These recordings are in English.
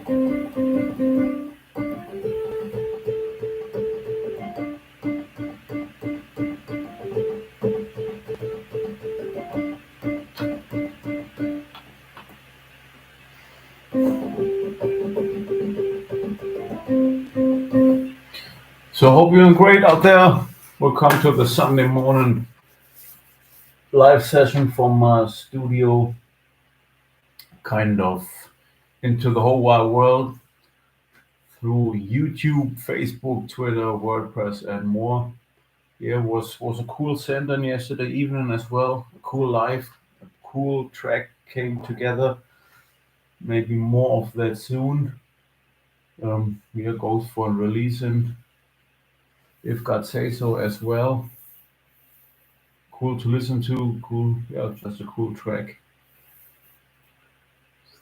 So hope you're doing great out there. Welcome to the Sunday morning live session from my studio, kind of into the whole wide world through YouTube, Facebook, Twitter, WordPress, and more. Yeah, was a cool session yesterday evening as well. A cool live, a cool track came together. Maybe more of that soon. Here goes for releasing, if God say so as well. Cool to listen to. Cool, yeah, just a cool track.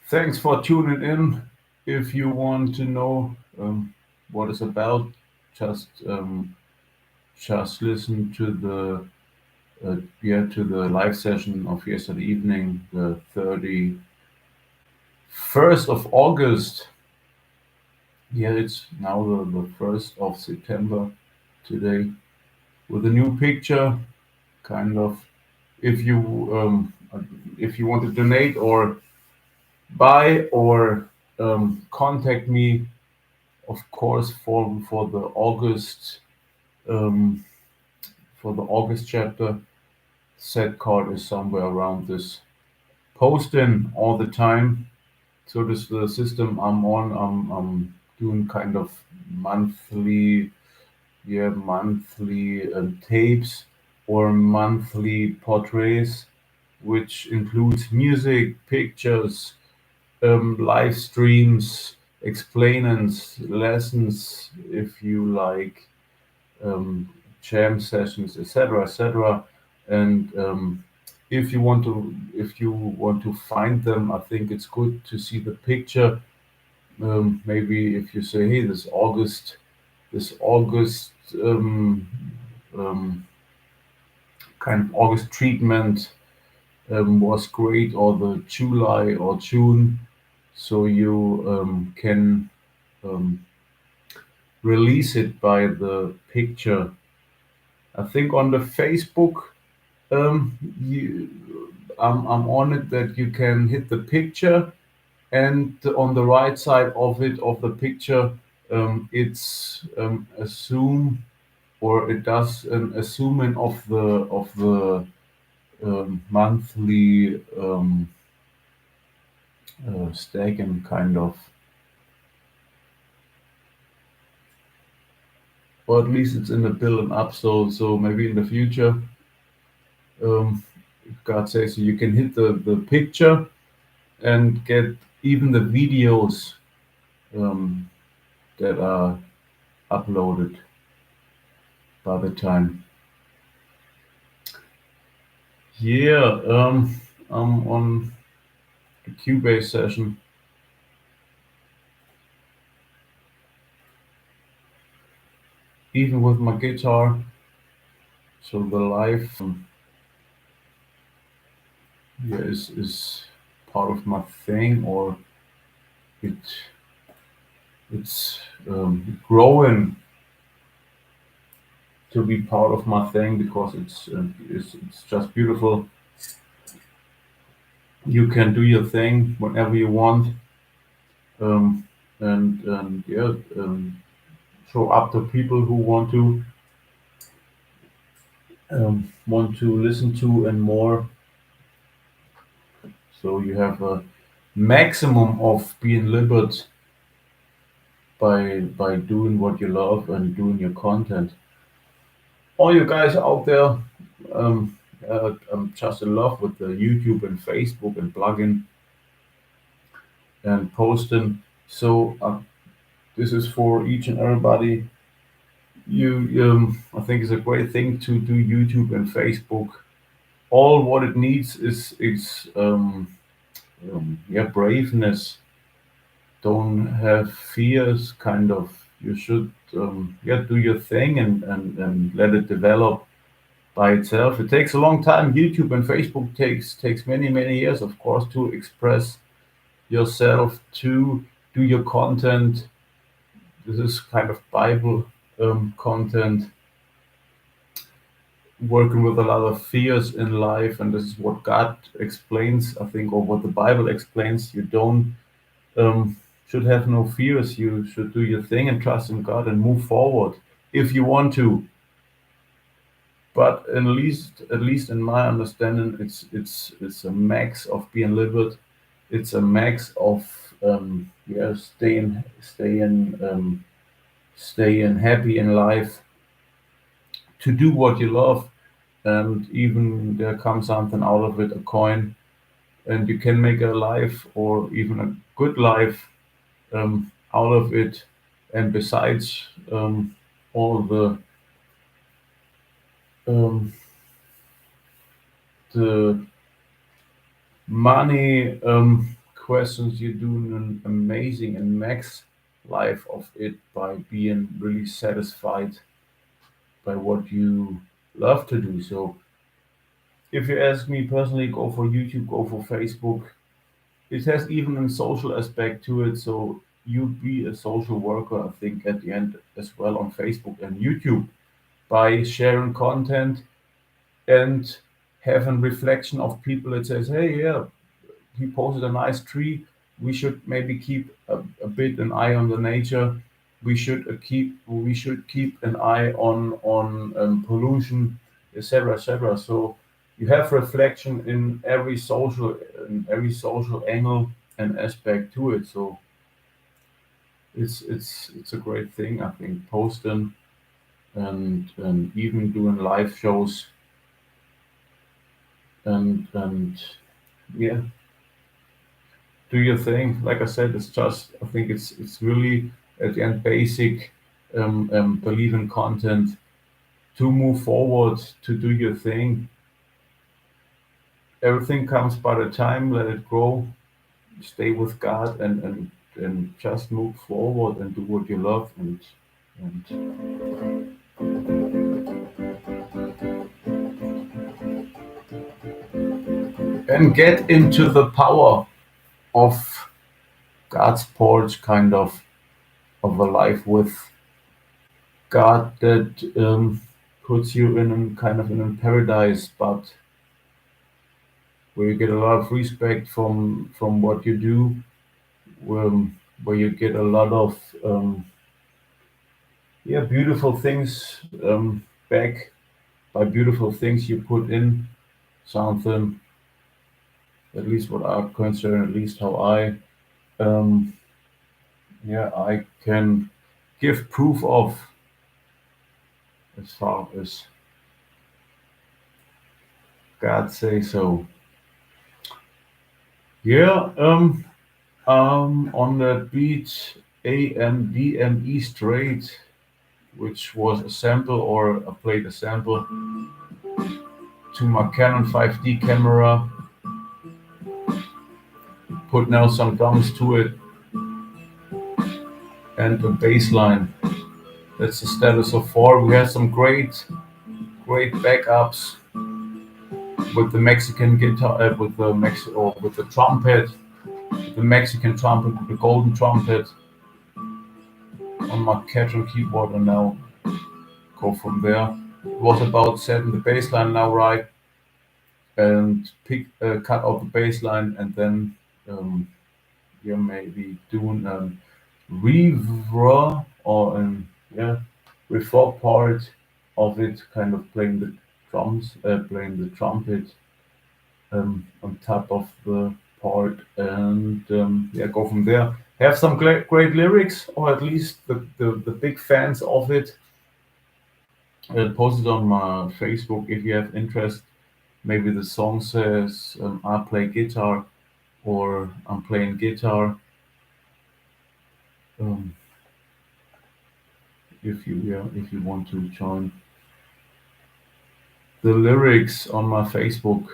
Thanks for tuning in. If you want to know what it's about, just just listen to the live session of yesterday evening, the 31st of August. Yeah, it's now the 1st of September today, with a new picture, kind of. If you if you want to donate or buy or contact me, of course, um, for the August chapter, set card is somewhere around this. Posting all the time. So this is the system I'm on. I'm doing kind of monthly, monthly tapes or monthly portraits, which includes music, pictures, live streams, explainings, lessons, if you like, um, jam sessions, etc., etc. And if you want to find them, I think it's good to see the picture. Maybe if you say, "Hey, this August um, kind of August treatment was great," or the July or June, so you can um, release it by the picture. I think on the Facebook, you, I'm on it that you can hit the picture, and on the right side of it of the picture, it's assume or it does an assuming of the monthly stacking kind of, or at least it's in the building up. So maybe in the future, if God says so, you can hit the picture and get even the videos um, that are uploaded by the time. Yeah, I'm on the Cubase session, even with my guitar. So the live is part of my thing, or it it's growing to be part of my thing because it's just beautiful. You can do your thing whenever you want, um, and yeah, show up to people who want to listen to and more. So you have a maximum of being liberal by doing what you love and doing your content. All you guys out there, I'm just in love with the YouTube and Facebook and blogging and posting. So this is for each and everybody. I think it's a great thing to do YouTube and Facebook. All what it needs is braveness. Don't have fears. Kind of, you should do your thing and let it develop by itself. It takes a long time. YouTube and Facebook takes many years, of course, to express yourself, to do your content. This is kind of Bible content, working with a lot of fears in life, and this is what God explains, I think, or what the Bible explains. You don't um, should have no fears. You should do your thing and trust in God and move forward if you want to. But at least in my understanding, it's a max of being lived. It's a max of yeah, staying happy in life, to do what you love, and even there comes something out of it, a coin, and you can make a life or even a good life out of it. And besides all um, the money questions, you do an amazing and max life of it by being really satisfied by what you love to do. So if you ask me personally, go for YouTube, go for Facebook. It has even a social aspect to it. So you be a social worker, I think, at the end as well on Facebook and YouTube by sharing content and having reflection of people that says, hey, yeah, he posted a nice tree. We should maybe keep a bit an eye on the nature. We should keep an eye on pollution, etc., etc. So you have reflection in every social angle and aspect to it. So it's a great thing, I think, posting and even doing live shows and yeah, do your thing. Like I said, it's just, I think it's really at the end basic, believe in content to move forward, to do your thing. Everything comes by the time. Let it grow. Stay with God and just move forward and do what you love and get into the power of God's porch, kind of a life with God that puts you in a kind of in a paradise, but where you get a lot of respect from what you do, where you get a lot of yeah, beautiful things back by beautiful things you put in something. At least what I'm concerned, at least how um, yeah, I can give proof of, as far as God say so. Yeah, on the beach AMDME straight, which was a sample, or I played a sample to my Canon 5D camera, put now some drums to it and a bass line. That's the status of 4. We had some great backups with the Mexican guitar, with the trumpet, the Mexican trumpet, the golden trumpet on my Catron keyboard, and now go from there. It was about setting the bass line now right, and cut out the bass line, and then yeah, maybe doing reverb or yeah, reverb part of it, kind of playing the drums, playing the trumpet on top of the part, and yeah, go from there. Have some great lyrics, or at least the big fans of it. Post it on my Facebook if you have interest. Maybe the song says I play guitar, or I'm playing guitar. Um, if you want to join the lyrics on my Facebook.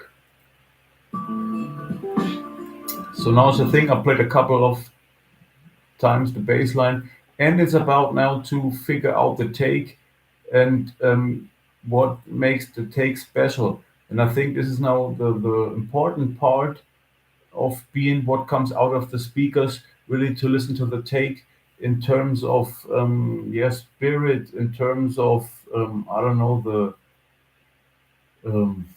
So now's the thing. I played a couple of times the bass line, and it's about now to figure out the take and what makes the take special. And I think this is now the important part of being what comes out of the speakers. really to listen to the take in terms of spirit, in terms of I don't know, um,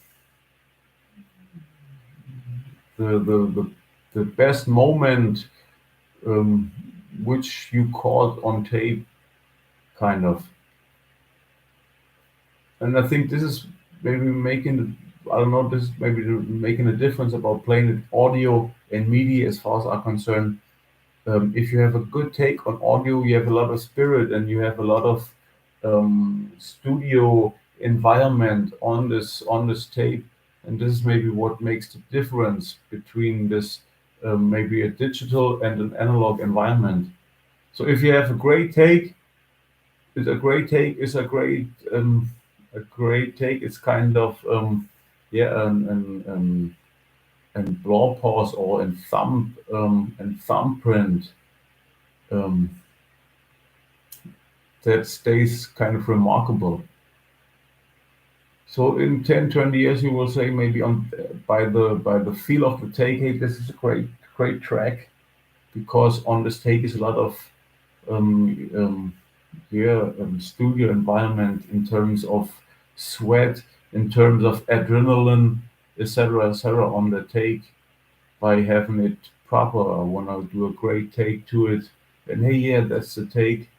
the the the the best moment um, which you caught on tape, kind of. And I think this is maybe making, I don't know, this is maybe making a difference about playing it audio and MIDI as far as I'm concerned. If you have a good take on audio, you have a lot of spirit and you have a lot of studio environment on this tape, and this is maybe what makes the difference between this maybe a digital and an analog environment. So if you have a great take, it's a great take. It's a great take. It's kind of yeah and blow pause or in thumbprint um, that stays kind of remarkable. So in 10, 20 years, you will say maybe on by the feel of the take, hey, this is a great track because on this take is a lot of um, um, studio environment in terms of sweat, in terms of adrenaline, etc., on the take by having it proper. I want to do a great take to it, and hey, yeah, that's the take.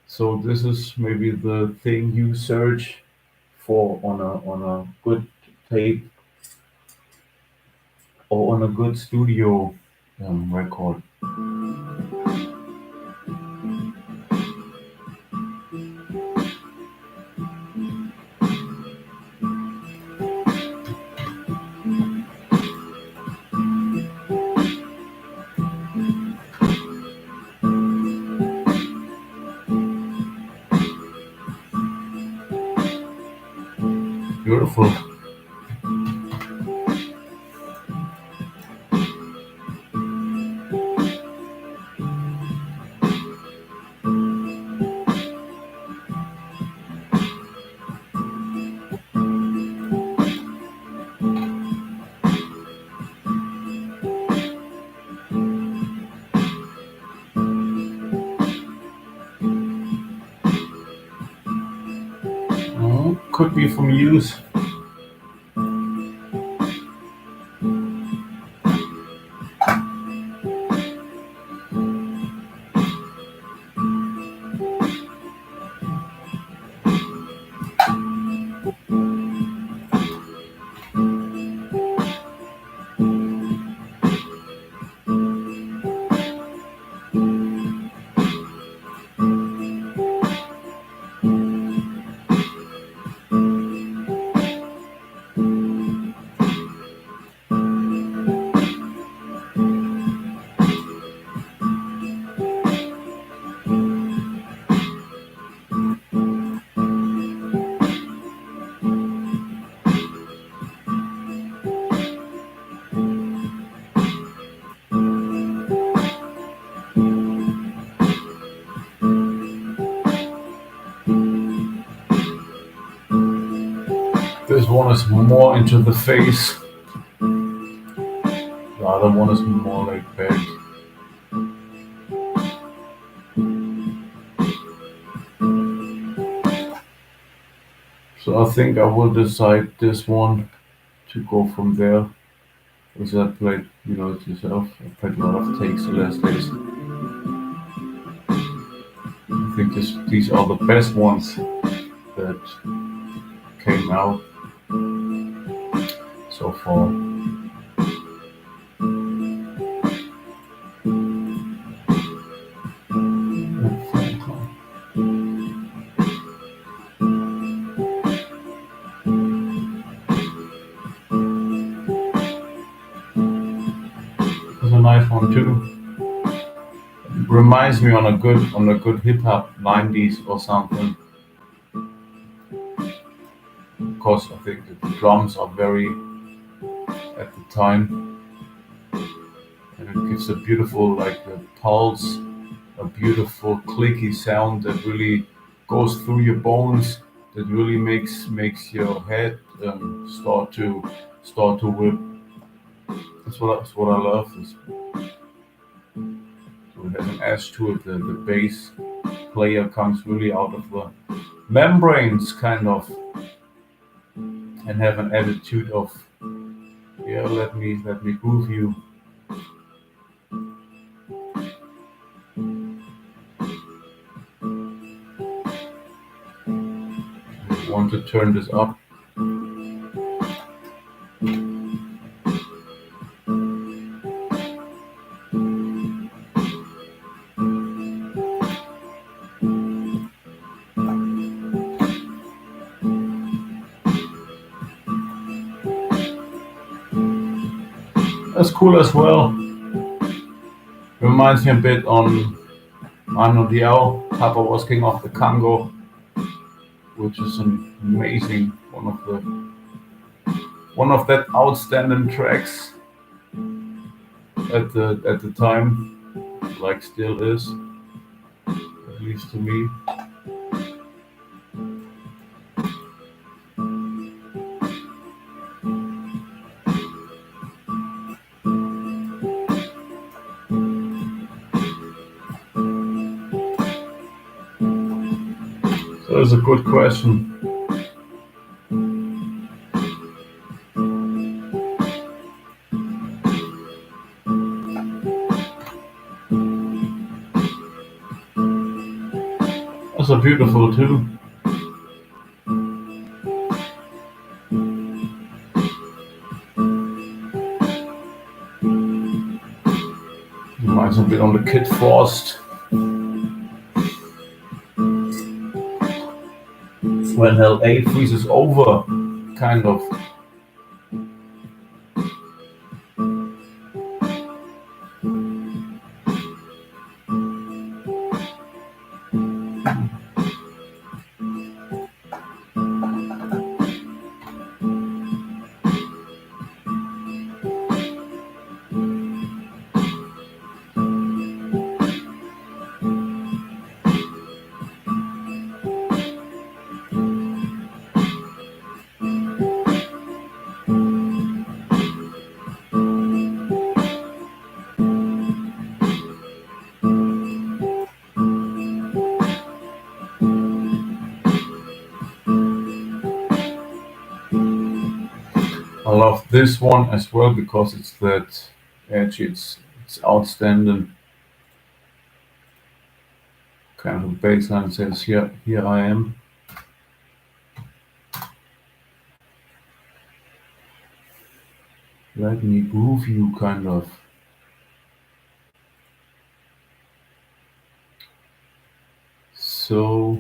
So this is maybe the thing you search for on a good tape or on a good studio record. Beautiful. Could be from use. This one is more into the face. The other one is more like back. So I think I will decide this one to go from there. Because I played, you know it yourself, I played a lot of takes the last days. I think these are the best ones that came out so far. It's a nice one too. Reminds me on a good hip hop 90s or something. Because I think the drums are very at the time, and it gives a beautiful like a pulse, a beautiful clicky sound that really goes through your bones. That really makes your head start to whip. That's what I love. it has an edge to it. The bass player comes really out of the membranes, kind of, and have an attitude of, yeah, let me groove you. Want to turn this up. That's cool as well. Reminds me a bit on Mano Diao, Papa was King of the Congo, which is an amazing one of that outstanding tracks at the time, like still is, at least to me. So it's a good question. That's a beautiful too. Reminds me a bit on the Kid Frost. When LA freezes over, kind of. I love this one as well because it's that edge. It's outstanding. Kind of bass line says here I am. Let me groove you, kind of. So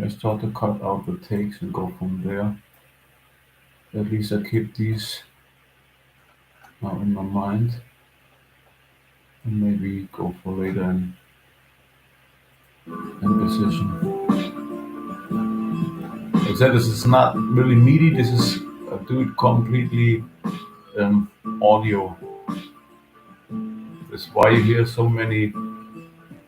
I start to cut out the takes and go from there. At least I keep these now in my mind and maybe go for later in decision. Like I said, this is not really meaty. This is do it completely audio. That's why you hear so many,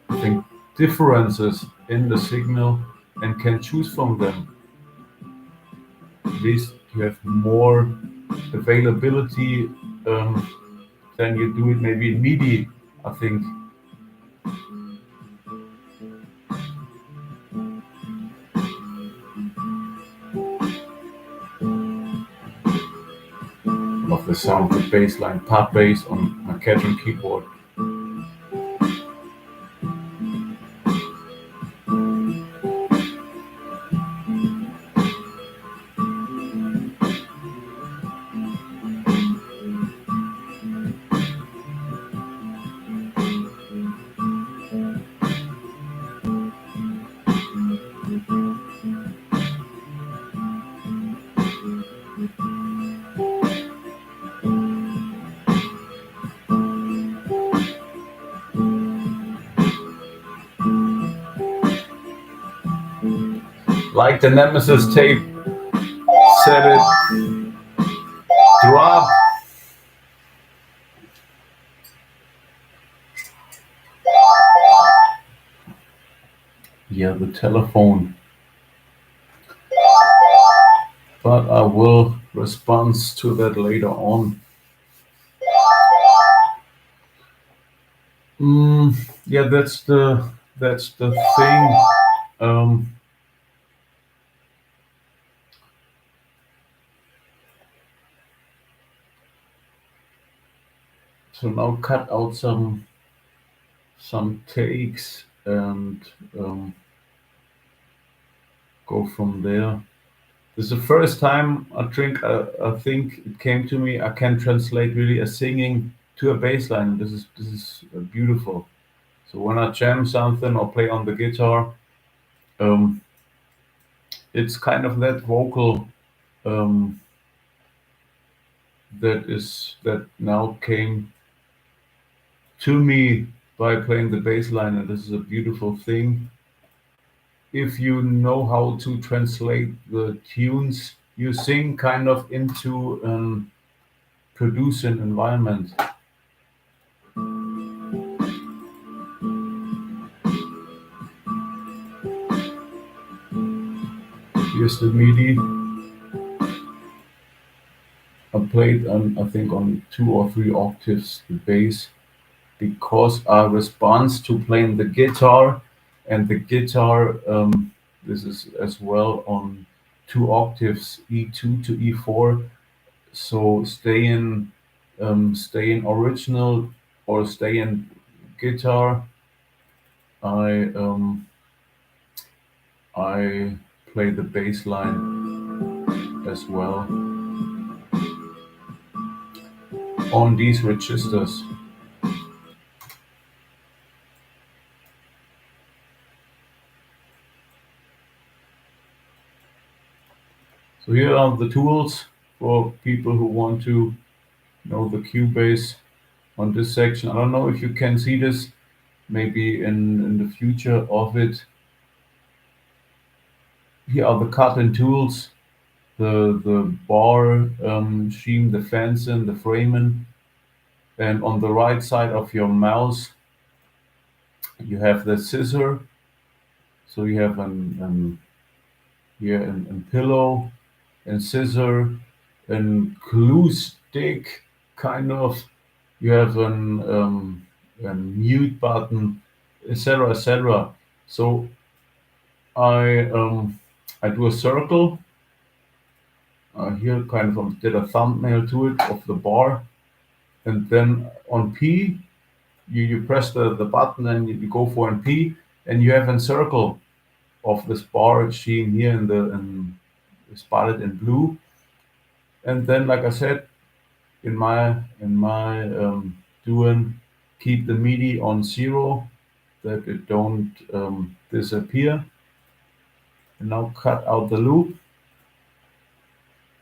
I think, differences in the signal and can choose from them. At least you have more availability than you do it maybe in MIDI, I think. Love the sound of the bass line, pop bass on my Cadron keyboard. Like the Nemesis tape, set it, drop. Yeah, the telephone. But I will respond to that later on. Yeah, that's the thing. Um, so now cut out some takes and um, go from there. This is the first time I think it came to me. I can translate really a singing to a bass line. This is beautiful. So when I jam something or play on the guitar, um, it's kind of that vocal um, that now came to me by playing the bass line, and this is a beautiful thing. If you know how to translate the tunes you sing kind of into an producing environment. Here's the MIDI. I played on, I think, on 2 or 3 octaves the bass because I responds to playing the guitar, and the guitar, this is as well on 2 octaves, E2 to E4. So stay in original or stay in guitar. I I play the bass line as well on these registers. So here are the tools for people who want to know the Cubase on this section. I don't know if you can see this maybe in the future of it. Here are the cutting tools, the bar scheme, the fencing, the framing, and on the right side of your mouse you have the scissor. So you have an here an pillow and scissor and glue stick kind of. You have a mute button, etc., etc. So I um, I do a circle. Here kind of did a thumbnail to it of the bar, and then on P you press the button and you go for an P, and you have a circle of this bar scheme here in spotted in blue. And then, like I said, in my doing, keep the MIDI on 0 that it don't disappear. And now cut out the loop.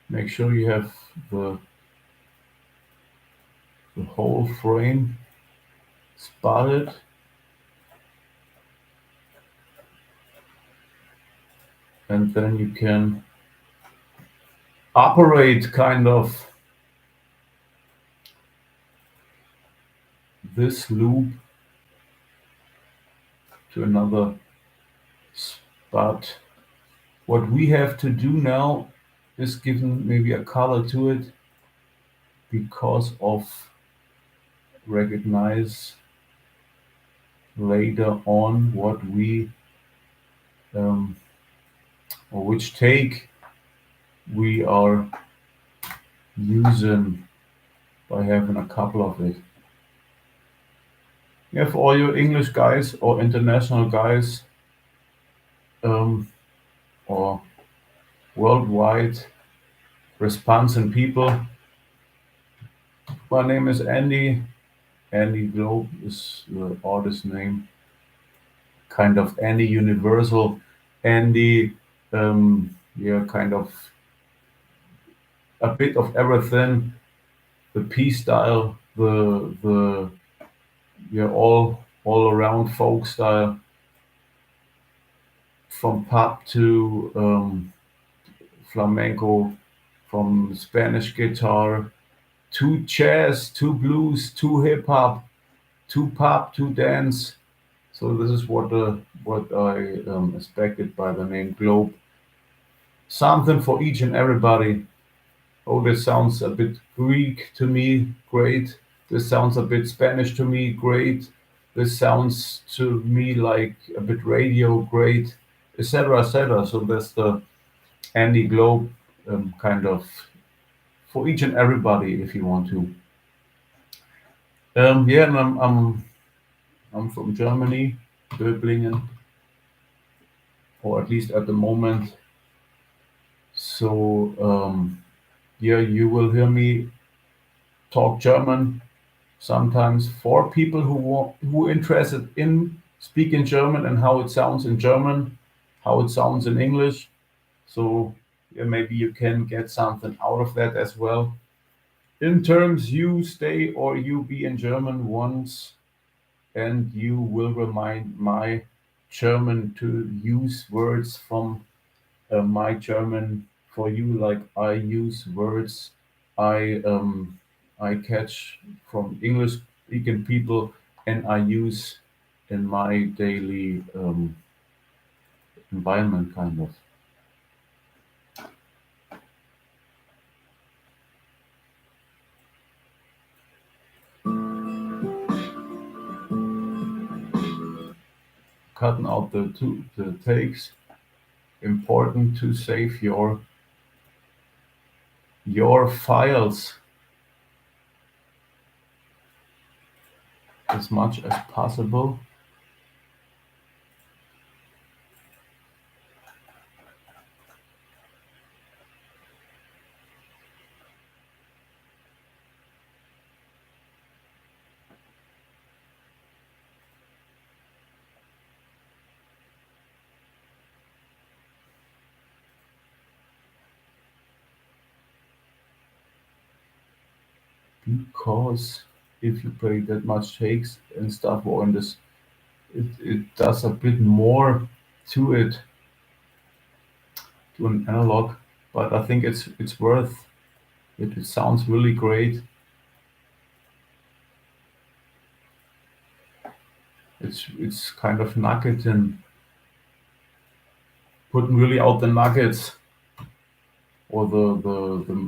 Make sure you have the whole frame spotted. And then you can operate kind of this loop to another spot. What we have to do now is give maybe a color to it because of recognize later on what we um, or which take we are using by having a couple of it. Yeah, for all your English guys or international guys um, or worldwide responding people, my name is Andy. Andy Globe is the artist name. Kind of Andy Universal. Andy, yeah, kind of a bit of everything. The P style, the yeah, all around folk style. from pop to flamenco, from Spanish guitar to jazz, to blues, to hip hop, to pop, to dance. So this is what I expected by the name Globe. Something for each and everybody. Oh, this sounds a bit Greek to me. Great. This sounds a bit Spanish to me. Great. This sounds to me like a bit radio. Great, etc., etc. So that's the Andy Globe kind of for each and everybody, if you want to. Yeah, and I'm from Germany, Böblingen, or at least at the moment. So yeah, you will hear me talk German sometimes for people who interested in speaking German and how it sounds in German, how it sounds in English. So yeah, maybe you can get something out of that as well. In terms you stay or you be in German once, and you will remind my German to use words from my German for you, like I use words I catch from English speaking people, and I use in my daily environment, kind of. Cutting out the takes. Important to save your files as much as possible. Because if you play that much takes and stuff on this, it does a bit more to it, to an analog, but I think it's worth it. It sounds really great. It's kind of nugget and putting really out the nuggets, or the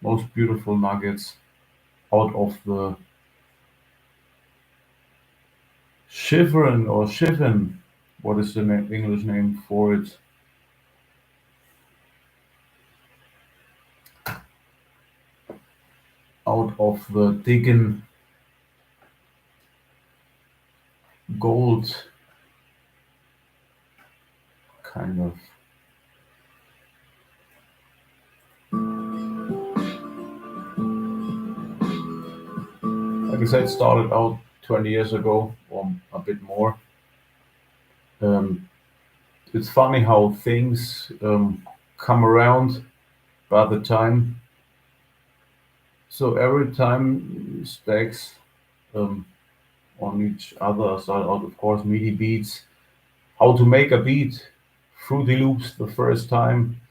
most beautiful nuggets out of the shivering or shivin. What is the English name for it? Out of the digging gold, kind of. Like I said, started out 20 years ago or a bit more. Um, it's funny how things come around by the time. So every time stacks um, on each other side out, of course, MIDI beats. How to make a beat, Fruity Loops the first time.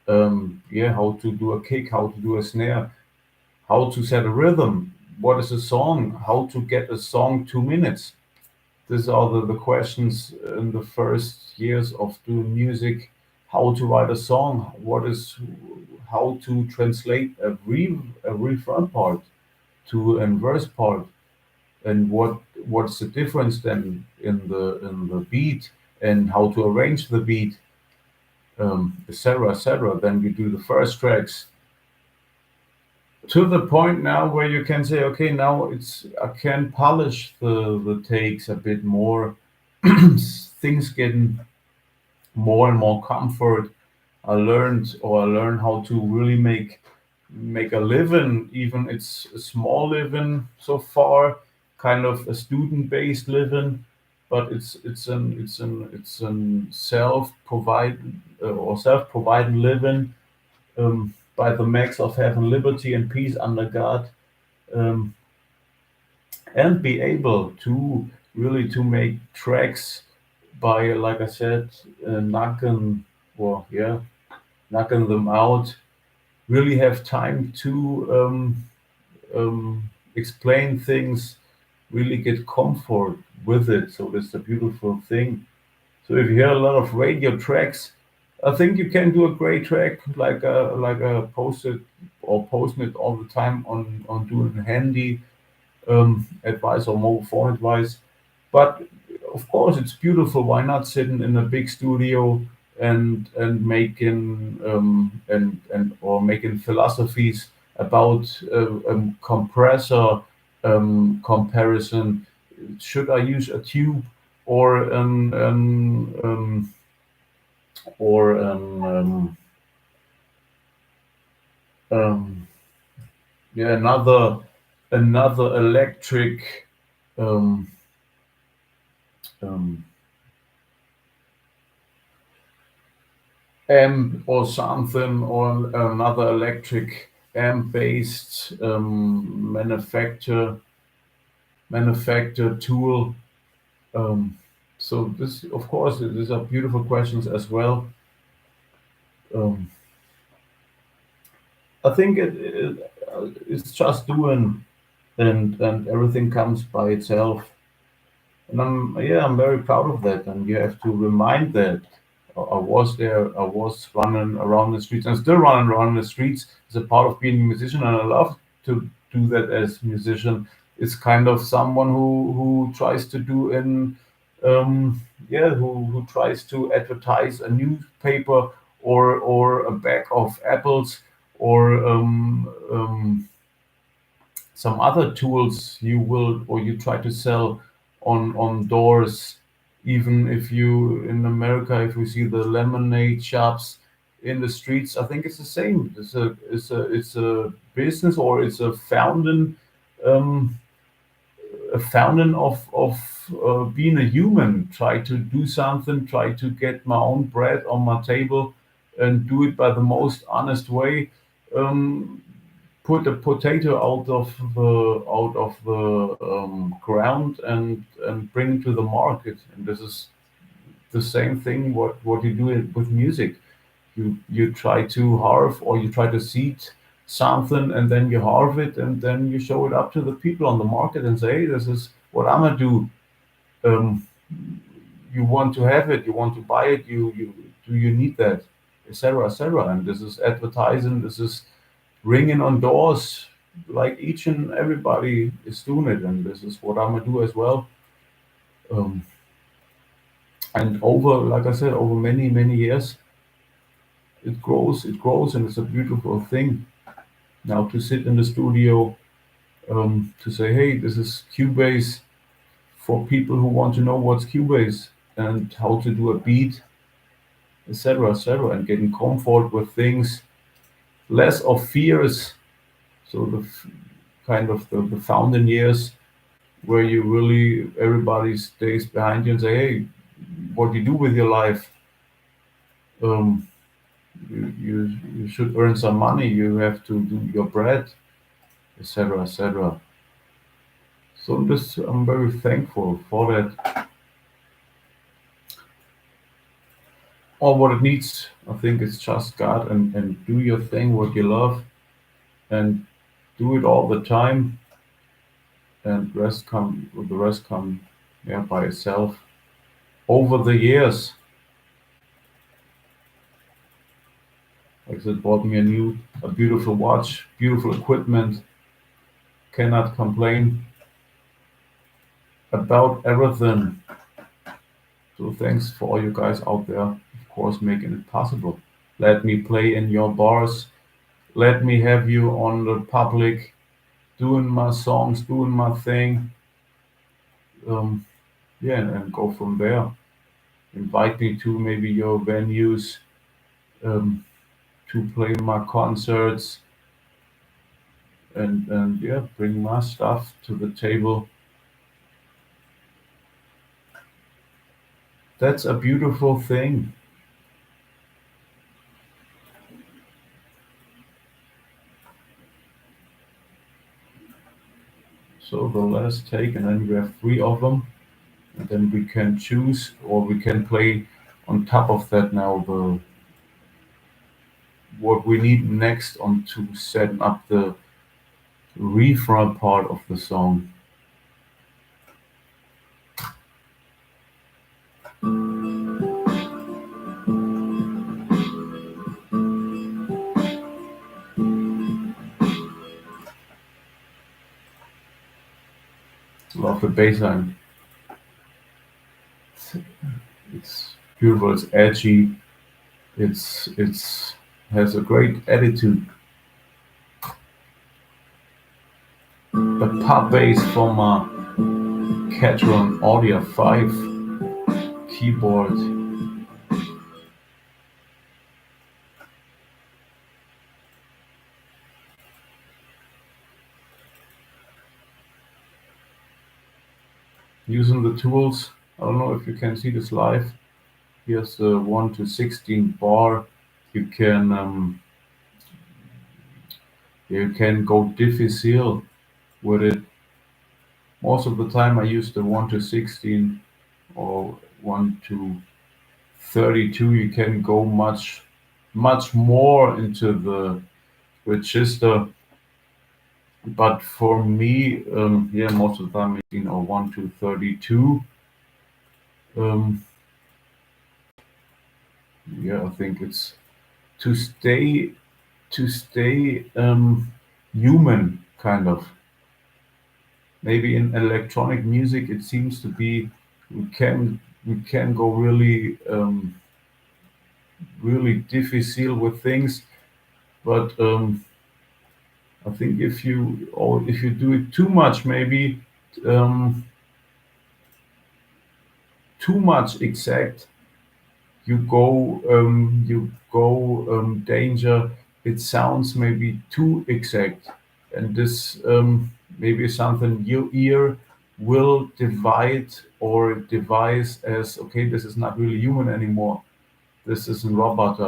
Yeah, how to do a kick, how to do a snare, how to set a rhythm. What is a song? How to get a song 2 minutes? These are the questions in the first years of doing music. How to write a song? What is how to translate a refrain part to a verse part, and what's the difference then in the beat, and how to arrange the beat, etc., etc. Then you do the first tracks to the point now where you can say, okay, now it's I can polish the takes a bit more. Things getting more and more comfort. I learned how to really make a living, even it's a small living so far, kind of a student based living, but it's an self provide or self providing living, by the max of having liberty and peace under God, um, and be able to really to make tracks by, like I said, knocking, well, yeah, knocking them out. Really have time to explain things, really get comfort with it. So that's the beautiful thing. So if you hear a lot of radio tracks, I think you can do a great track like a post it or posting it all the time on doing handy advice or mobile phone advice. But of course, it's beautiful. Why not sitting in a big studio and making and or making philosophies about compressor comparison? Should I use a tube or or an um, yeah, another electric um, um, amp or something, or another electric amp based manufacture tool. Um, so this, of course, these are beautiful questions as well. Um, I think it's just doing, and everything comes by itself. And I'm very proud of that. And you have to remind that I was there. I was running around the streets, and still running around the streets as a part of being a musician. And I love to do that as a musician. It's kind of someone who tries to do in, yeah, who tries to advertise a newspaper or a bag of apples or some other tools you will or you try to sell on doors. Even if you in America, if you see the lemonade shops in the streets, I think it's the same. It's a business, or it's um, a fountain of being a human. Try to do something, try to get my own bread on my table and do it by the most honest way. um, Put a potato out of the ground and bring it to the market. And this is the same thing what you do with music. You try to harv, or you try to seed something, and then you harv it, and then you show it up to the people on the market and say, hey, this is what I'm gonna do. um, you want to have it, you want to buy it, you do you need that, etc., etc. And this is advertising, this is ringing on doors, like each and everybody is doing it, and this is what I'm gonna do as well. Um, and over, like I said, over many years, it grows, and it's a beautiful thing. Now to sit in the studio, to say, hey, this is Cubase for people who want to know what's Cubase and how to do a beat, etc., etc., and getting comfort with things, less of fears. So kind of the founding years where you really everybody stays behind you and say, "Hey, what do you do with your life? Um, you should earn some money. You have to do your bread, etc., etc." So this, I'm very thankful for that. All what it needs, I think, is just God, and do your thing, what you love, and do it all the time, and the rest come, yeah, by itself. Over the years, like I said, bought me a beautiful watch, beautiful equipment. Cannot complain about everything. So thanks for all you guys out there, of course, making it possible. Let me play in your bars. Let me have you on the public, doing my songs, doing my thing. Um, yeah, and go from there. Invite me to maybe your venues, um, to play my concerts, and yeah, bring my stuff to the table. That's a beautiful thing. So the last take, and then we have three of them. and then we can choose, or we can play on top of that now the what we need next on to set up the refrain part of the song. Love the bass line. It's beautiful. It's edgy. It's has a great attitude. The pop bass from a Catron Audio 5 keyboard. Using the tools. I don't know if you can see this live. Here's the 1 to 16 bar. You can go difficile with it. Most of the time I use the 1 to 16 or 1 to 32. You can go much more into the register, but for me, most of the time 18 or 1 to 32. I think it's to stay human, kind of. Maybe in electronic music it seems to be we can go really difficile with things, but I think if you do it too much, maybe um, too much exact, you go danger. It sounds maybe too exact, and this maybe something your ear will divide or devise as, okay, this is not really human anymore. This is a robot,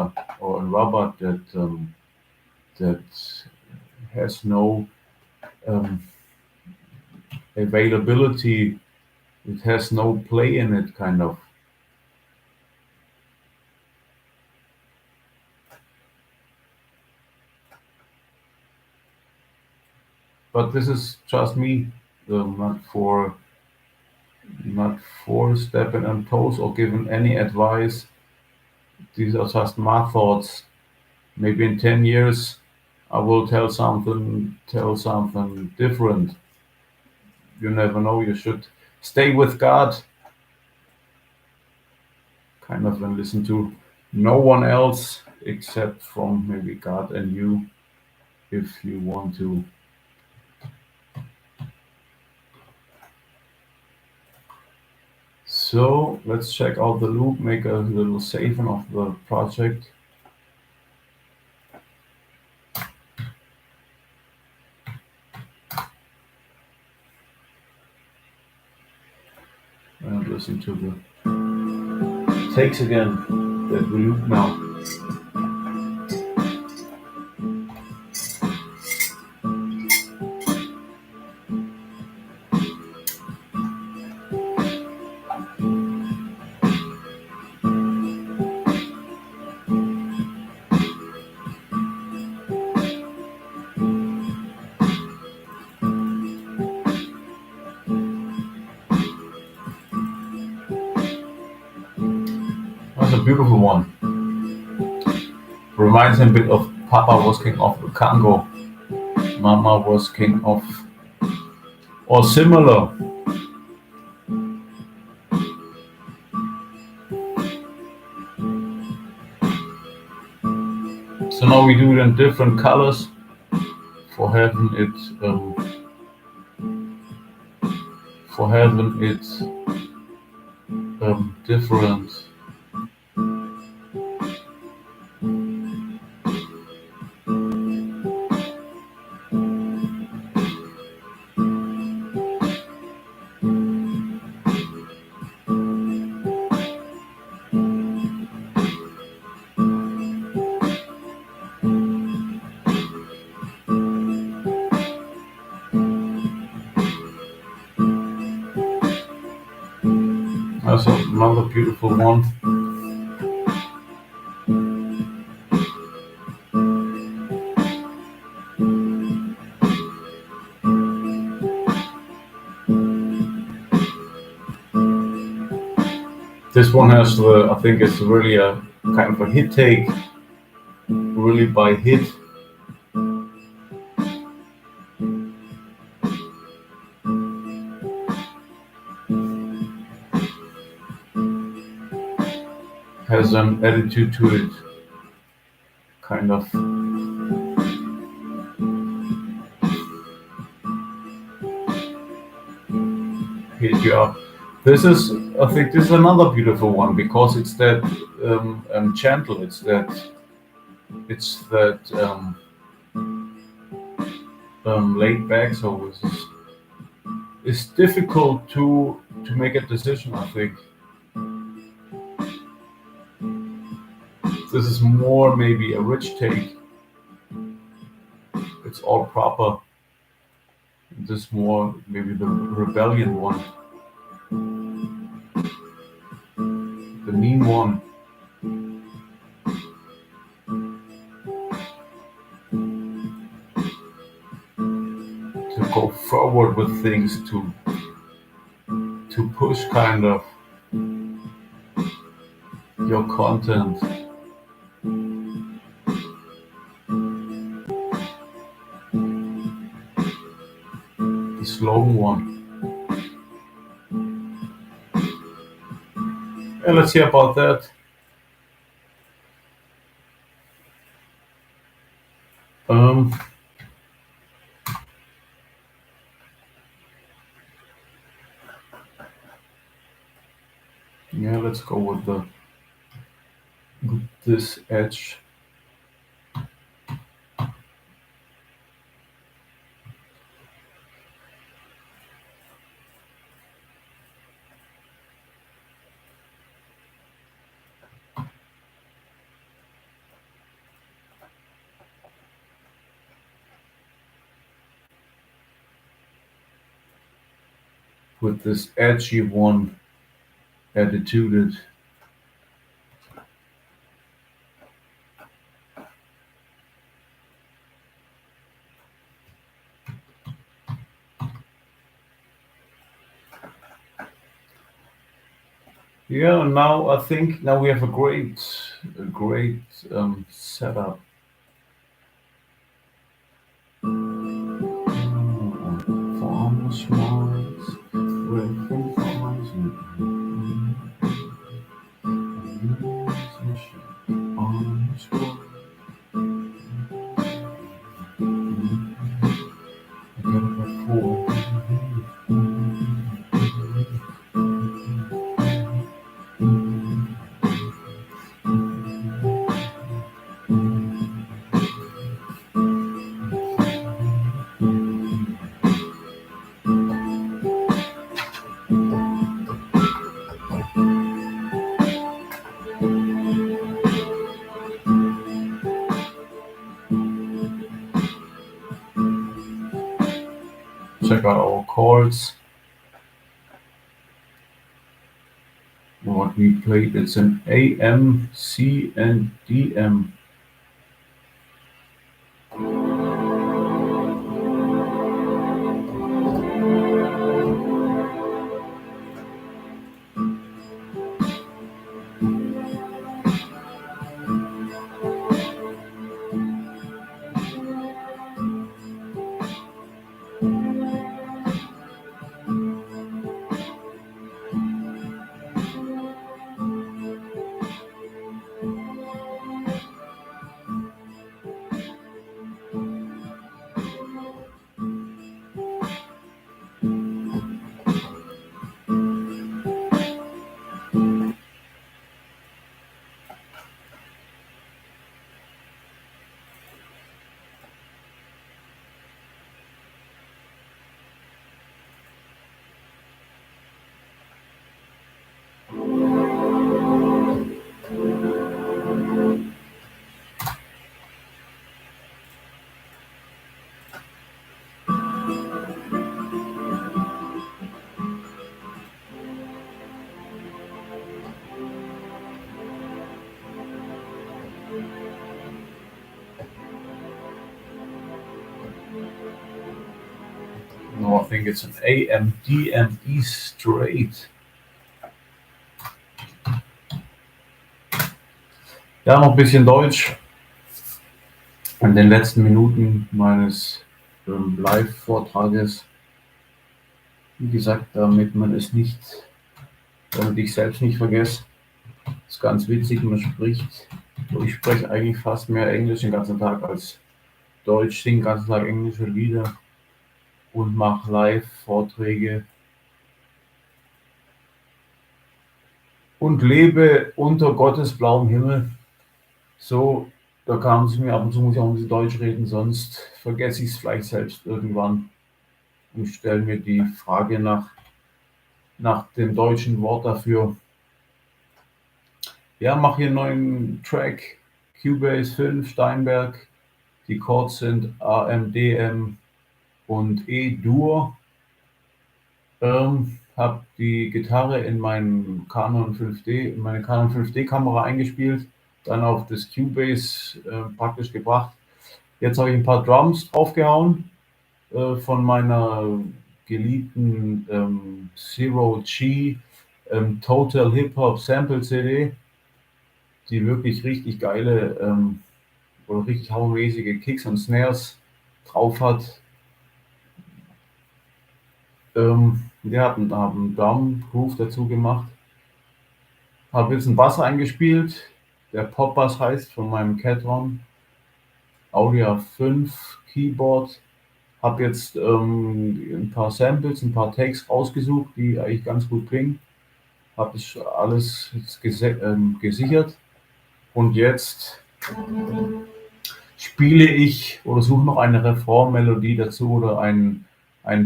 or a robot that has no um, availability. It has no play in it, kind of. But this is just me, not for stepping on toes or giving any advice. These are just my thoughts. Maybe in 10 years I will tell something different. You never know. You should stay with God, kind of, and listen to no one else except from maybe God and you, if you want to. So let's check out the loop, make a little saving of the project. And listen to the takes again that we loop now. That's a beautiful one. Reminds me a bit of Papa was king of the Congo, Mama was king of, or similar. So now we do it in different colors um, for having it different. another beautiful one. This one has I think it's really a kind of a hit take, really by hit. Has an attitude to it, kind of. Hit you up. This is, I think, this is another beautiful one because it's that gentle. It's that laid back. So it's difficult to make a decision. I think this is more maybe a rich take. It's all proper. This more maybe the rebellion one, the mean one. To go forward with things, to push kind of your content. The slow one. And let's hear about that. Um, yeah, let's go with this edge. With this edgy one attituded. Yeah, now I think now we have a great setup. Farmers Mars, Griffin Farmers, on the shore. Check out our chords. What we played, it's an A, M, C, and D, M. No, I think it's an AMDME straight. Ja, noch ein bisschen Deutsch. In den letzten Minuten meines Live-Vortrages. Wie gesagt, damit man es nicht, damit ich selbst nicht vergesse. Das ist ganz witzig, man spricht. Ich spreche eigentlich fast mehr Englisch den ganzen Tag als Deutsch, singe den ganzen Tag englische Lieder und mache Live-Vorträge und lebe unter Gottes blauem Himmel. So, da kam es mir ab und zu, muss ich auch ein bisschen Deutsch reden, sonst vergesse ich es vielleicht selbst irgendwann und stelle mir die Frage nach dem deutschen Wort dafür. Ja, mache hier einen neuen Track, Cubase 5, Steinberg. Die Chords sind A, M, D, M und E-Dur. Habe die Gitarre in meinen Canon 5D, in meine Canon 5D-Kamera eingespielt, dann auf das Cubase praktisch gebracht. Jetzt habe ich ein paar Drums draufgehauen von meiner geliebten Zero G Total Hip Hop Sample CD, die wirklich richtig geile oder richtig hammermäßige Kicks und Snares drauf hat. Wir haben Drum Groove dazu gemacht. Habe jetzt einen Bass eingespielt, der Pop Bass heißt, von meinem Catron. Audio 5 Keyboard. Habe jetzt ein paar Samples, ein paar Takes rausgesucht, die eigentlich ganz gut klingen. Habe das alles gesichert. Und jetzt spiele ich oder suche noch eine Refrain-Melodie dazu oder einen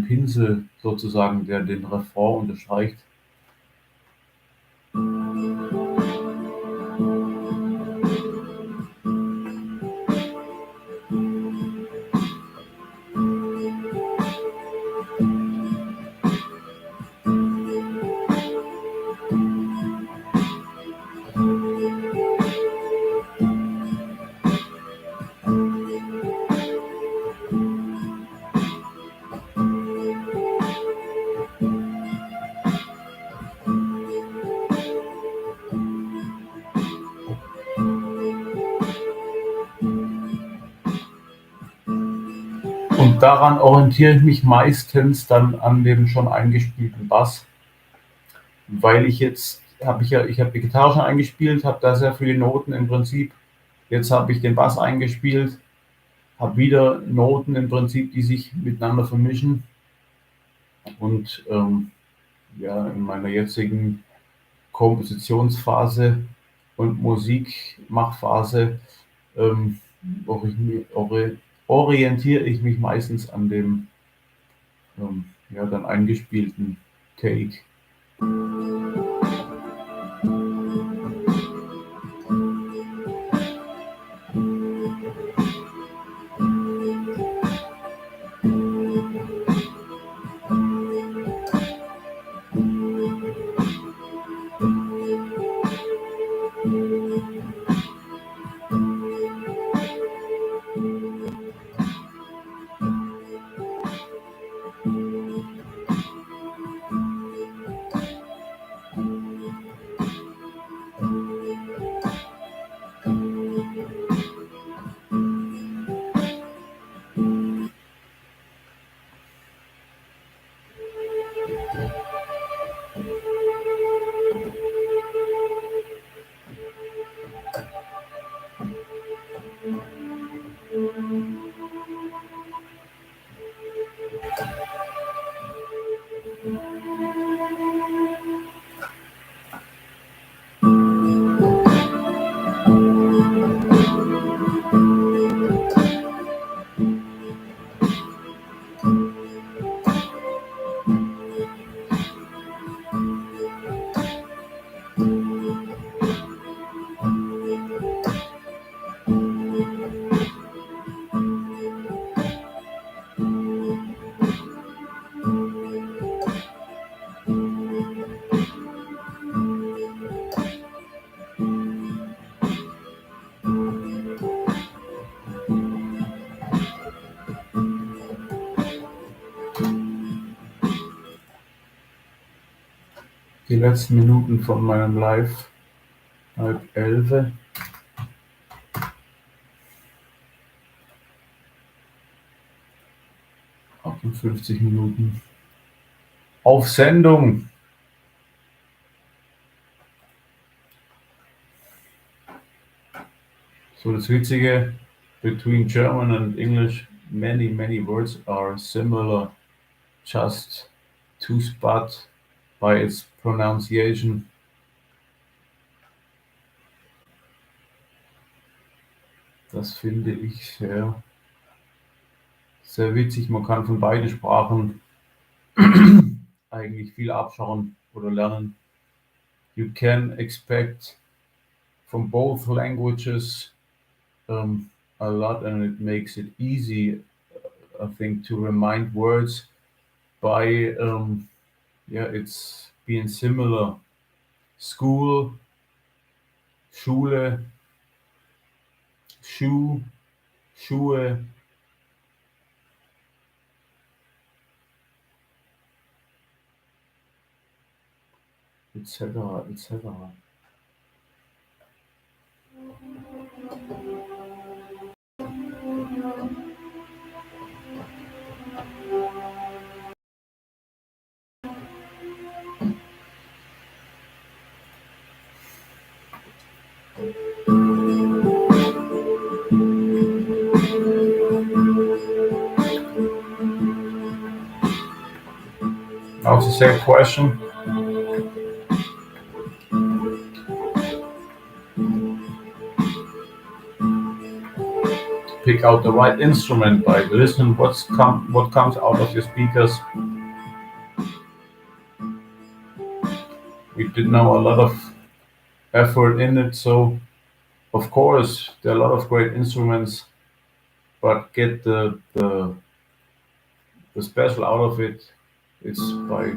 Pinsel sozusagen, der den Refrain unterstreicht. Und daran orientiere ich mich meistens dann an dem schon eingespielten Bass, weil ich habe die Gitarre schon eingespielt, habe da sehr viele Noten im Prinzip. Jetzt habe ich den Bass eingespielt, habe wieder Noten im Prinzip, die sich miteinander vermischen. Und ja, in meiner jetzigen Kompositionsphase und Musikmachphase orientiere ich mich meistens an dem ja, dann eingespielten Take. Die letzten Minuten von meinem Live. 10:30. 58 Minuten. Auf Sendung. So, das Witzige, between German and English, many words are similar, just to spot by its pronunciation. Das finde ich sehr witzig. Man kann von beiden Sprachen eigentlich viel abschauen oder lernen. You can expect from both languages a lot, and it makes it easy, I think, to remind words by it's being similar. School, Schule, Schuh, Schuhe. Etc. etc. Now it's the same question. Pick out the right instrument by listening what comes out of your speakers. We did now a lot of effort in it, so of course there are a lot of great instruments, but get the special out of it. It's by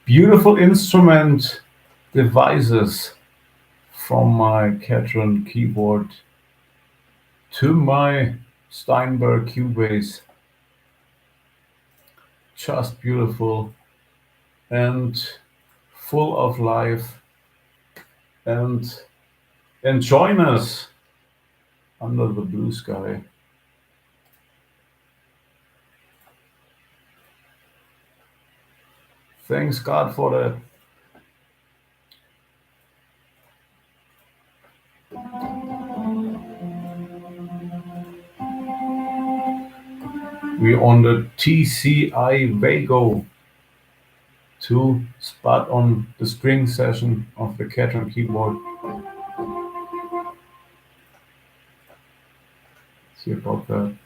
beautiful instrument devices from my Catron keyboard to my Steinberg Cubase. Just beautiful and full of life. And join us under the blue sky. Thanks God for that. We're on the TCI Vago 2 spot on the string session of the Catron keyboard. See about that.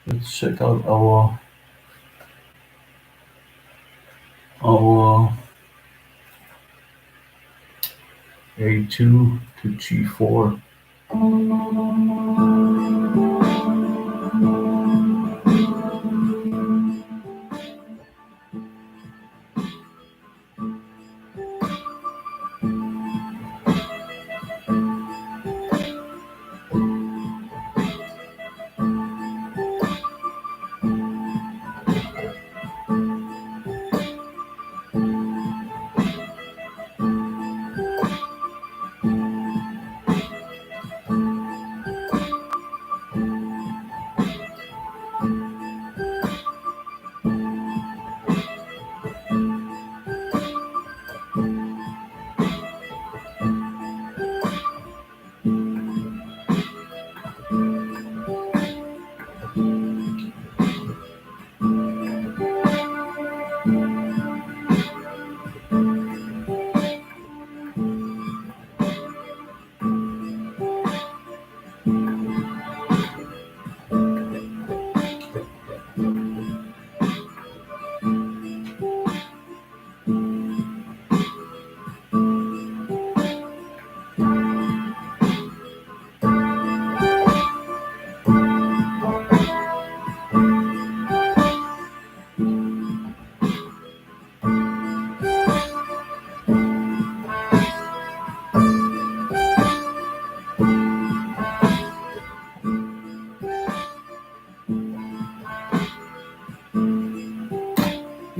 Let's check out our A2 to G4.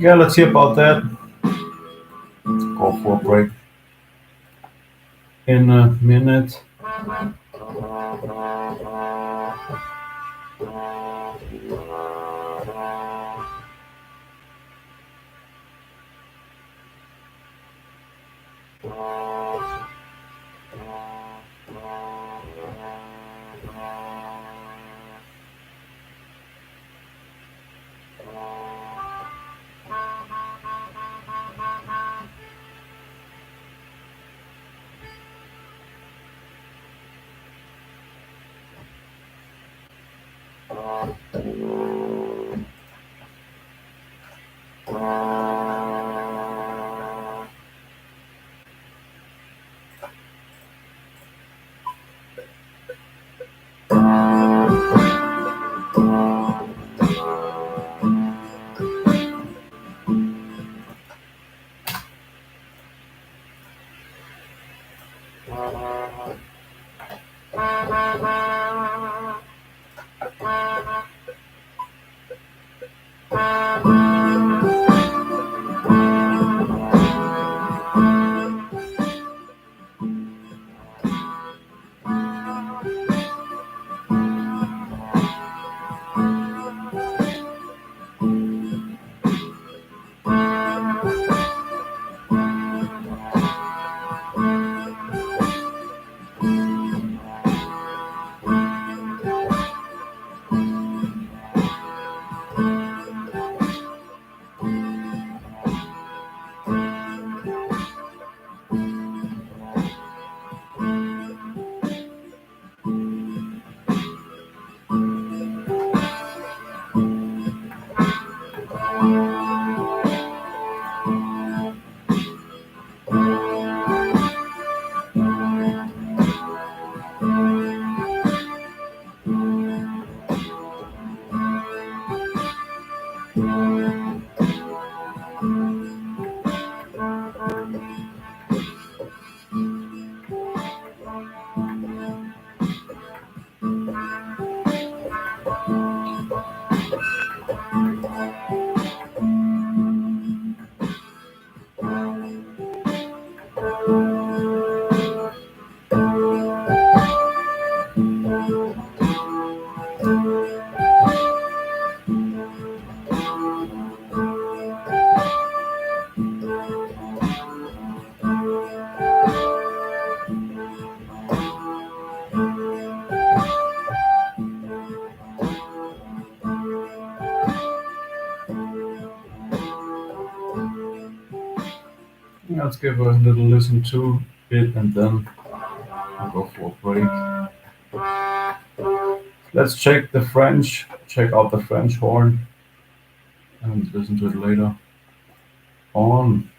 Yeah, let's see about that. Go for a break in a minute. let's give a little listen to it and then I'll go for a break. Let's check out the French horn and listen to it later on.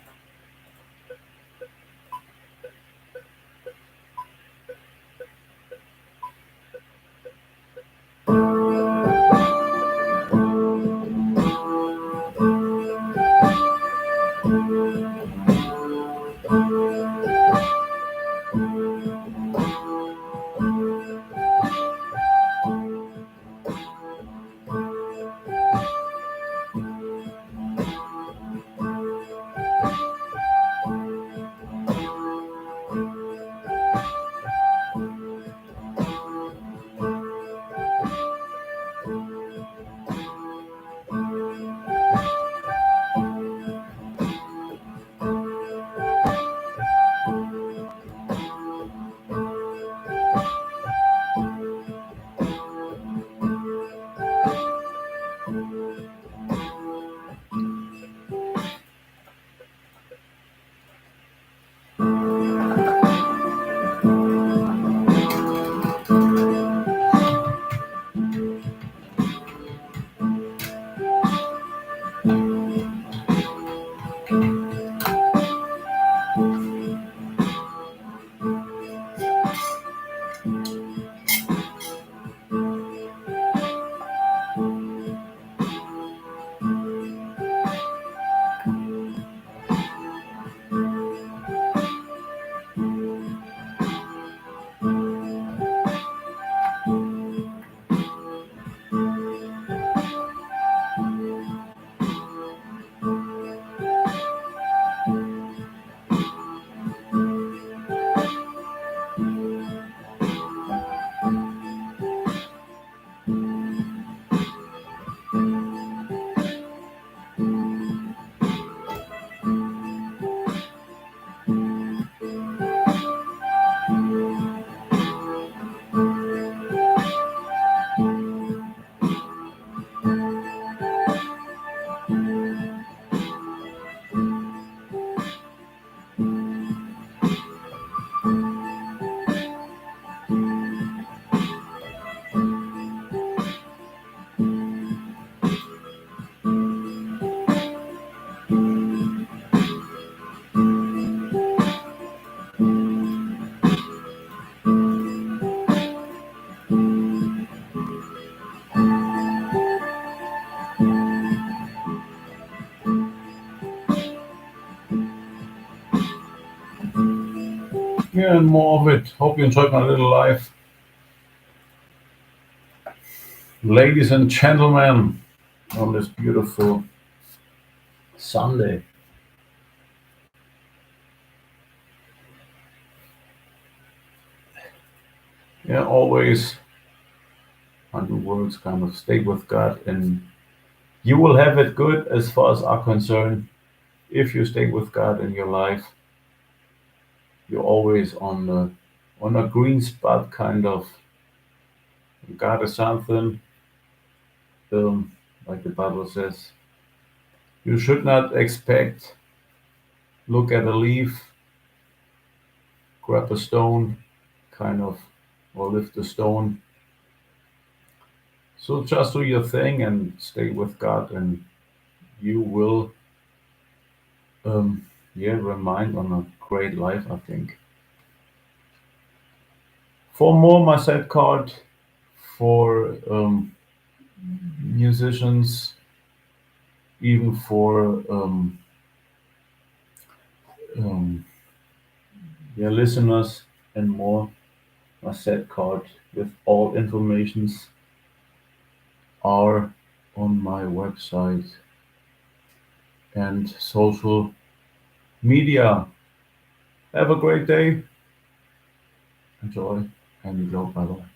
Yeah, and more of it. Hope you enjoyed my little live. Ladies and gentlemen, on this beautiful Sunday. Yeah, always under words kind of stay with God and you will have it good as far as are concerned. If you stay with God in your life, you're always on a green spot kind of. God is something, um, like the Bible says. You should not expect, look at a leaf, grab a stone, kind of, or lift a stone. So just do your thing and stay with God, and you will, yeah, remind on a great life, I think. For more, my set card for musicians, even for um, yeah, listeners, and more. My set card with all informations are on my website and social media. Have a great day. Enjoy and go. Bye bye.